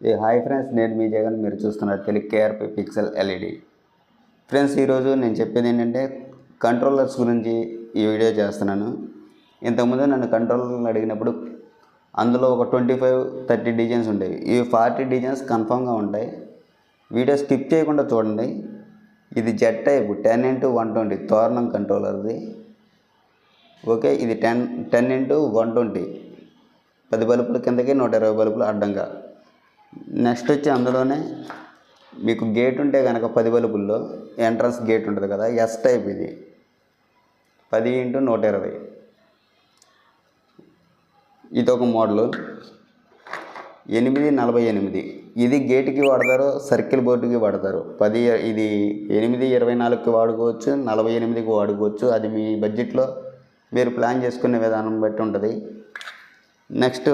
Hi friends, నేను మీ జగన్. మీరు చూస్తున్నారు Telugu KRP pixel LED. Friends, ఈరోజు నేను చెప్పేది ఏంటంటే కంట్రోలర్స్ గురించి ఈ వీడియో చేస్తున్నాను. ఇంతకుముందు నన్ను కంట్రోలర్లు అడిగినప్పుడు అందులో ఒక 25-30 డిజైన్స్ ఉండేవి. ఇవి 40 డిజైన్స్ కన్ఫామ్గా ఉంటాయి. వీడియో స్కిప్ చేయకుండా చూడండి. ఇది జెడ్ టైప్ 10x120 తోరణం కంట్రోలర్ది. ఓకే, ఇది 10x120 10 బల్బుల కిందకి 120 బల్బులు అడ్డంగా. నెక్స్ట్ వచ్చి అందులోనే మీకు గేట్ ఉంటే కనుక 10 బల్బుల్లో ఎంట్రన్స్ గేట్ ఉంటుంది కదా, ఎస్ టైప్. ఇది 10x120. ఇది ఒక మోడలు 848. ఇది గేట్కి వాడతారు, సర్కిల్ బోర్డుకి వాడతారు. ఇది 824కి వాడుకోవచ్చు, 48కి వాడుకోవచ్చు. అది మీ బడ్జెట్లో మీరు ప్లాన్ చేసుకునే విధానం బట్టి ఉంటుంది. నెక్స్ట్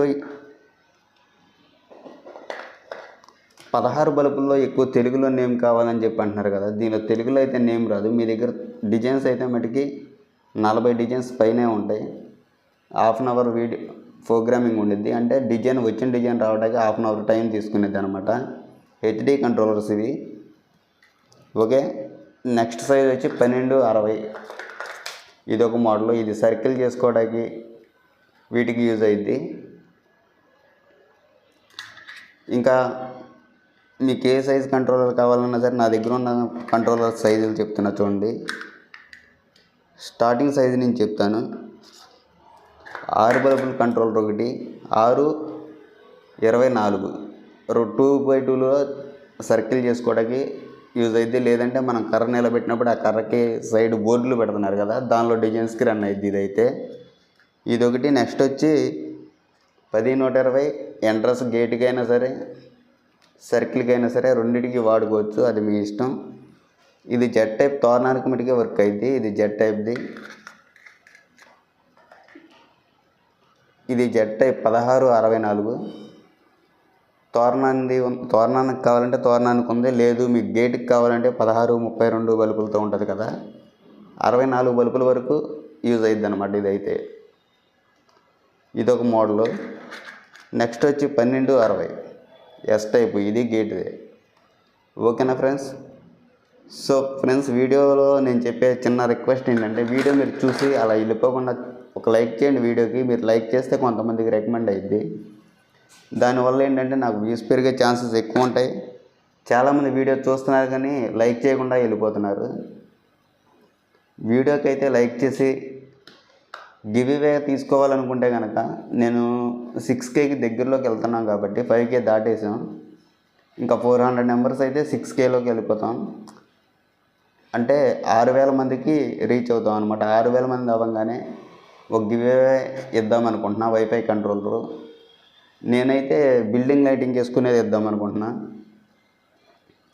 16 బల్బుల్లో ఎక్కువ తెలుగులో నేమ్ కావాలని చెప్పి అంటున్నారు కదా. దీనిలో తెలుగులో అయితే నేమ్ రాదు. మీ దగ్గర డిజైన్స్ అయితే మటుకి 40 డిజైన్స్ పైనే ఉంటాయి. Half an hour video programming ఉండిద్ది. అంటే వచ్చిన డిజైన్ రావడానికి హాఫ్ అన్ అవర్ టైం తీసుకునేది అనమాట. హెచ్డి కంట్రోలర్స్ ఇవి. ఓకే, నెక్స్ట్ సైజ్ వచ్చి 12x60. ఇది ఒక మోడల్. ఇది సర్కిల్ చేసుకోవడానికి వీటికి యూజ్ అయ్యిద్ది. ఇంకా మీకు ఏ సైజ్ కంట్రోలర్ కావాలన్నా సరే నా దగ్గర ఉన్న కంట్రోలర్ సైజులు చెప్తున్నా చూడండి. స్టార్టింగ్ సైజు నుంచి చెప్తాను. 6 బల్బుల కంట్రోలర్ ఒకటి 6x24 2x2లో సర్కిల్ చేసుకోవడానికి యూజ్ అయ్యిద్ది. లేదంటే మనం కర్ర నిలబెట్టినప్పుడు ఆ కర్రకి సైడ్ బోర్డులు పెడుతున్నారు కదా, దానిలో డిజైన్స్కి రన్ అయ్యిద్ది ఇదైతే. ఇది ఒకటి. నెక్స్ట్ వచ్చి 10x120 ఎంట్రన్స్ గేట్కి అయినా సరే సర్కిల్కి అయినా సరే రెండింటికి వాడుకోవచ్చు, అది మీ ఇష్టం. ఇది జెడ్ టైప్ తోరణానికి మటుకే వర్క్ అయింది. ఇది జెడ్ టైప్ది. ఇది జెడ్ టైప్ 16x64. తోరణానికి కావాలంటే తోరణానికి ఉంది. లేదు మీకు గేట్కి కావాలంటే 16-32 బల్బులతో ఉంటుంది కదా, 64 బల్బుల వరకు యూజ్ అయ్యిద్ది అనమాట ఇదైతే. ఇదొక మోడలు. నెక్స్ట్ వచ్చి 12x60 ఎస్ టైపు. ఇది గేట్వే. ఓకేనా ఫ్రెండ్స్? సో ఫ్రెండ్స్, వీడియోలో నేను చెప్పే చిన్న రిక్వెస్ట్ ఏంటంటే వీడియో మీరు చూసి అలా వెళ్ళిపోకుండా ఒక లైక్ చేయండి. వీడియోకి మీరు లైక్ చేస్తే కొంతమందికి రికమెండ్ అయ్యిద్ది. దానివల్ల ఏంటంటే నాకు వ్యూస్ పెరిగే ఛాన్సెస్ ఎక్కువ ఉంటాయి. చాలామంది వీడియో చూస్తున్నారు కానీ లైక్ చేయకుండా వెళ్ళిపోతున్నారు. వీడియోకి అయితే లైక్ చేసి గివ్వే తీసుకోవాలనుకుంటే కనుక నేను 6Kకి దగ్గరలోకి వెళ్తున్నాం కాబట్టి 5K దాటేసాం. ఇంకా 400 మెంబర్స్ అయితే 6Kలోకి వెళ్ళిపోతాం. అంటే 6000 మందికి రీచ్ అవుతాం అనమాట. 6000 మంది అవ్వగానే ఒక గివ్వే ఇద్దాం అనుకుంటున్నా. వైఫై కంట్రోలరు నేనైతే బిల్డింగ్ లైటింగ్ చేసుకునేది ఇద్దాం అనుకుంటున్నా.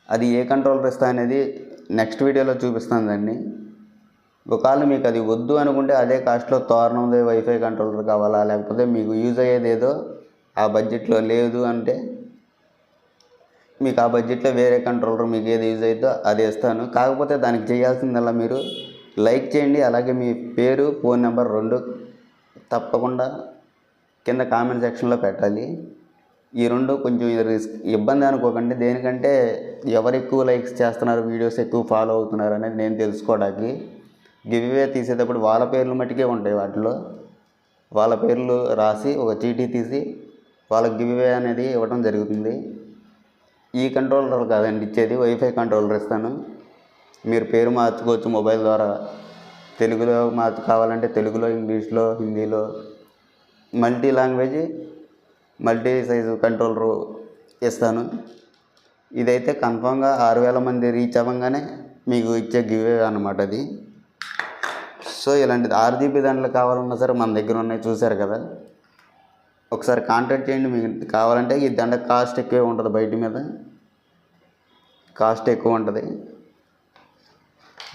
అది ఏ కంట్రోలర్ ఇస్తా అనేది నెక్స్ట్ వీడియోలో చూపిస్తాను దాన్ని. ఒకవేళ మీకు అది వద్దు అనుకుంటే అదే కాస్ట్లో తోరణందే వైఫై కంట్రోలర్ కావాలా, లేకపోతే మీకు యూజ్ అయ్యేది ఏదో ఆ బడ్జెట్లో లేదు అంటే మీకు ఆ బడ్జెట్లో వేరే కంట్రోలర్ మీకు ఏది యూజ్ అవుతుందో అది ఇస్తాను. కాకపోతే దానికి చేయాల్సిందల్లా మీరు లైక్ చేయండి. అలాగే మీ పేరు, ఫోన్ నెంబర్ 2 తప్పకుండా కింద కామెంట్ సెక్షన్లో పెట్టాలి. ఈ 2 కొంచెం ఇబ్బంది అనుకోకండి. దేనికంటే ఎవరు ఎక్కువ లైక్స్ చేస్తున్నారు, వీడియోస్ ఎక్కువ ఫాలో అవుతున్నారు అనేది నేను తెలుసుకోవడానికి. గివ్వే తీసేటప్పుడు వాళ్ళ పేర్లు మట్టుకే ఉంటాయి. వాటిలో వాళ్ళ పేర్లు రాసి ఒక చీటీ తీసి వాళ్ళకి గివ్వే అనేది ఇవ్వడం జరుగుతుంది. ఈ కంట్రోలర్ కాదండి ఇచ్చేది, వైఫై కంట్రోలర్ ఇస్తాను. మీరు పేరు మార్చుకోవచ్చు మొబైల్ ద్వారా. తెలుగులో కావాలంటే తెలుగులో, ఇంగ్లీష్లో, హిందీలో, multi language, multi size controller ఇస్తాను. ఇదైతే కన్ఫామ్గా 6000 మంది రీచ్ అవ్వగానే మీకు ఇచ్చే గివ్వే అన్నమాట అది. సో ఇలాంటిది 6GB దాంట్లో కావాలన్నా సరే మన దగ్గర ఉన్నాయి, చూశారు కదా. ఒకసారి కాంటాక్ట్ చేయండి. మీకు కావాలంటే ఈ దండ కాస్ట్ ఎక్కువే ఉంటుంది, బయట మీద కాస్ట్ ఎక్కువ ఉంటుంది.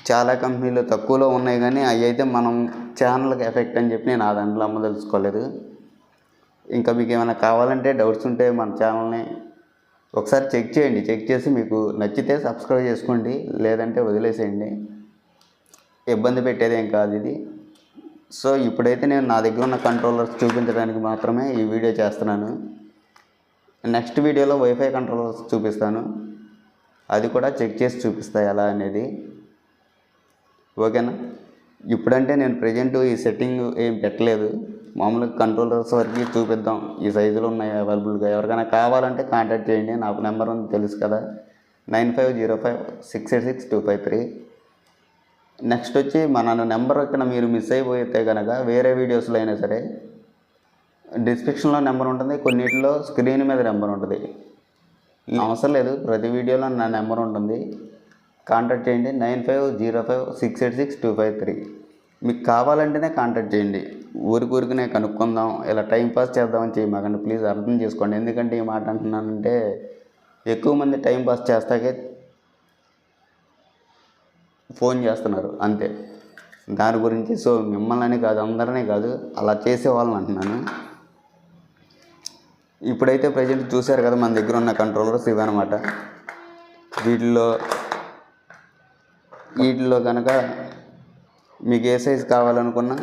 చాలా కంపెనీలు తక్కువలో ఉన్నాయి కానీ అవి అయితే మనం ఛానల్కి ఎఫెక్ట్ అని చెప్పి నేను ఆ దాంట్లో అమ్మదలుచుకోలేదు. ఇంకా మీకు ఏమైనా కావాలంటే డౌట్స్ ఉంటే మన ఛానల్ని ఒకసారి చెక్ చేయండి. చెక్ చేసి మీకు నచ్చితే సబ్స్క్రైబ్ చేసుకోండి, లేదంటే వదిలేసేయండి. ఇబ్బంది పెట్టేదేం కాదు ఇది. సో ఇప్పుడైతే నేను నా దగ్గర ఉన్న కంట్రోలర్స్ చూపించడానికి మాత్రమే ఈ వీడియో చేస్తున్నాను. నెక్స్ట్ వీడియోలో వైఫై కంట్రోలర్స్ చూపిస్తాను, అది కూడా చెక్ చేసి చూపిస్తాను ఎలా అనేది. ఓకేనా? ఇప్పుడంటే నేను ప్రజెంట్ ఈ సెట్టింగ్ ఏం పెట్టలేదు, మామూలుగా కంట్రోలర్స్ వరకు చూపిద్దాం, ఈ సైజులో ఉన్నాయి అవైలబుల్గా. ఎవరికైనా కావాలంటే కాంటాక్ట్ చేయండి, నాకు నెంబర్ ఉంది తెలుసు కదా, 9505686253. నెక్స్ట్ వచ్చి మన నెంబర్ ఇక్కడ మీరు మిస్ అయిపోతే కనుక వేరే వీడియోస్లో అయినా సరే డిస్క్రిప్షన్లో నెంబర్ ఉంటుంది, కొన్నిటిలో స్క్రీన్ మీద నెంబర్ ఉంటుంది. అవసరం లేదు, ప్రతి వీడియోలో నా నెంబర్ ఉంటుంది, కాంటాక్ట్ చేయండి. 9505686253. మీకు కావాలంటేనే కాంటాక్ట్ చేయండి, ఊరికూరికనే కనుక్కుందాం ఇలా టైంపాస్ చేద్దామని చేయమాకండి ప్లీజ్, అర్థం చేసుకోండి. ఎందుకంటే ఈ మాట అంటున్నానంటే ఎక్కువ మంది టైంపాస్ చేస్తాకే ఫోన్ చేస్తున్నారు అంతే, దాని గురించి. సో మిమ్మల్ని కాదు, అందరినీ కాదు, అలా చేసే వాళ్ళని అంటున్నాను. ఇప్పుడైతే ప్రజెంట్ చూశారు కదా మన దగ్గర ఉన్న కంట్రోలర్స్ ఇవన్నమాట. వీటిలో కనుక మీకు ఏ సైజు కావాలనుకున్నా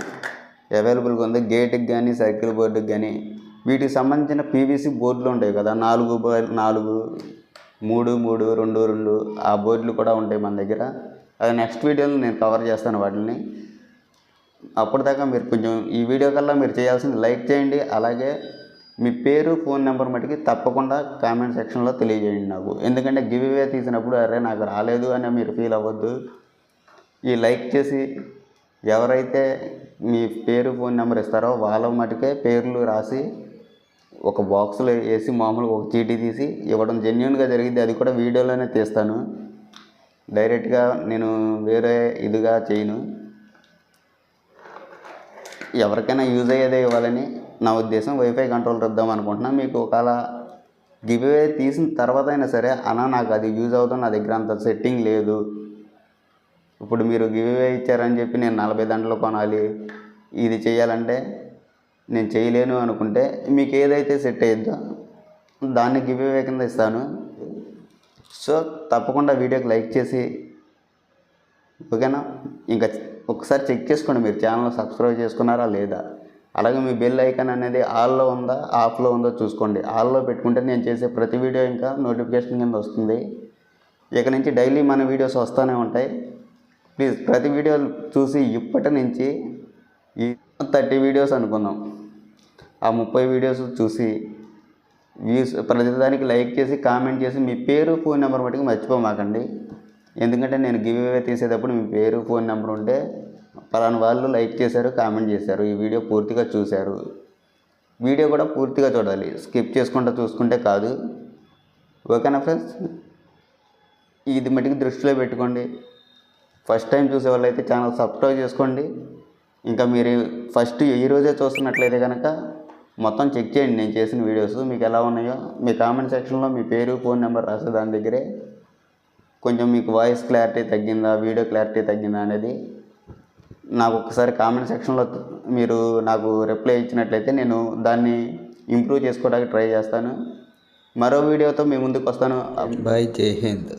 అవైలబుల్గా ఉంది. గేట్కి కానీ సర్కిల్ బోర్డుకి కానీ వీటికి సంబంధించిన పీవీసీ బోర్డులు ఉంటాయి కదా, 4 3 3 2 2 ఆ బోర్డులు కూడా ఉంటాయి మన దగ్గర. అది నెక్స్ట్ వీడియోలో నేను కవర్ చేస్తాను వాటిని. అప్పటిదాకా మీరు కొంచెం ఈ వీడియో కల్లా మీరు చేయాల్సింది లైక్ చేయండి, అలాగే మీ పేరు ఫోన్ నెంబర్ మటుకి తప్పకుండా కామెంట్ సెక్షన్లో తెలియజేయండి నాకు. ఎందుకంటే గివ్ అవే తీసినప్పుడు అరే నాకు రాలేదు అని మీరు ఫీల్ అవ్వద్దు. ఈ లైక్ చేసి ఎవరైతే మీ పేరు ఫోన్ నెంబర్ ఇస్తారో వాళ్ళ మటుకే పేర్లు రాసి ఒక బాక్స్లో వేసి మామూలుగా ఒక చీటీ తీసి ఇవ్వడం జెన్యున్గా జరిగింది. అది కూడా వీడియోలోనే తీస్తాను, డైరెక్ట్గా నేను వేరే ఇదిగా చేయను. ఎవరికైనా యూజ్ అయ్యేదే ఇవ్వాలని నా ఉద్దేశం. వైఫై కంట్రోల్ ఇద్దాం అనుకుంటున్నా. మీకు ఒకవేళ గివ్ అవే తీసిన తర్వాత అయినా సరే అన్నా నాకు అది యూజ్ అవుతుంది, నా దగ్గర అంత సెట్టింగ్ లేదు, ఇప్పుడు మీరు గివ్ అవే ఇచ్చారని చెప్పి నేను 40 దండలు కొనాలి, ఇది చేయాలంటే నేను చేయలేను అనుకుంటే మీకు ఏదైతే సెట్ అయ్యిద్దో దాన్ని గివ్ అవే కింద ఇస్తాను. సో తప్పకుండా వీడియోకి లైక్ చేసి, ఓకేనా, ఇంకా ఒకసారి చెక్ చేసుకోండి మీరు ఛానల్ సబ్స్క్రైబ్ చేసుకున్నారా లేదా. అలాగే మీ బెల్ ఐకాన్ అనేది ఆల్లో ఉందా ఆఫ్లో ఉందో చూసుకోండి. ఆల్లో పెట్టుకుంటే నేను చేసే ప్రతి వీడియో ఇంకా నోటిఫికేషన్ కింద వస్తుంది. ఇక నుంచి డైలీ మన వీడియోస్ వస్తూనే ఉంటాయి. ప్లీజ్ ప్రతి వీడియో చూసి ఇప్పటి నుంచి ఈ 30 వీడియోస్ అనుకుందాం, ఆ 30 వీడియోస్ చూసి వ్యూస్ ప్రతిదానికి లైక్ చేసి కామెంట్ చేసి మీ పేరు ఫోన్ నెంబర్ మటుకు మర్చిపోమాకండి. ఎందుకంటే నేను గివ్ అవే తీసేటప్పుడు మీ పేరు ఫోన్ నెంబర్ ఉంటే పలానా వాళ్ళు లైక్ చేశారు, కామెంట్ చేశారు, ఈ వీడియో పూర్తిగా చూశారు. వీడియో కూడా పూర్తిగా చూడాలి, స్కిప్ చేసుకుంటూ చూసుకుంటే కాదు. ఓకేనా ఫ్రెండ్స్, ఇది మటుకు దృష్టిలో పెట్టుకోండి. ఫస్ట్ టైం చూసే వాళ్ళైతే ఛానల్ సబ్స్క్రైబ్ చేసుకోండి. ఇంకా మీరు ఫస్ట్ ఈరోజే చూస్తున్నట్లయితే కనుక మొత్తం చెక్ చేయండి నేను చేసిన వీడియోస్ మీకు ఎలా ఉన్నాయో. మీ కామెంట్ సెక్షన్లో మీ పేరు ఫోన్ నెంబర్ రాసే దాని దగ్గరే కొంచెం మీకు వాయిస్ క్లారిటీ తగ్గిందా, వీడియో క్లారిటీ తగ్గిందా అనేది నాకు ఒకసారి కామెంట్ సెక్షన్లో మీరు నాకు రిప్లై ఇచ్చినట్లయితే నేను దాన్ని ఇంప్రూవ్ చేసుకోవడానికి ట్రై చేస్తాను. మరో వీడియోతో మీ ముందుకు వస్తాను. బాయ్, జై హింద్.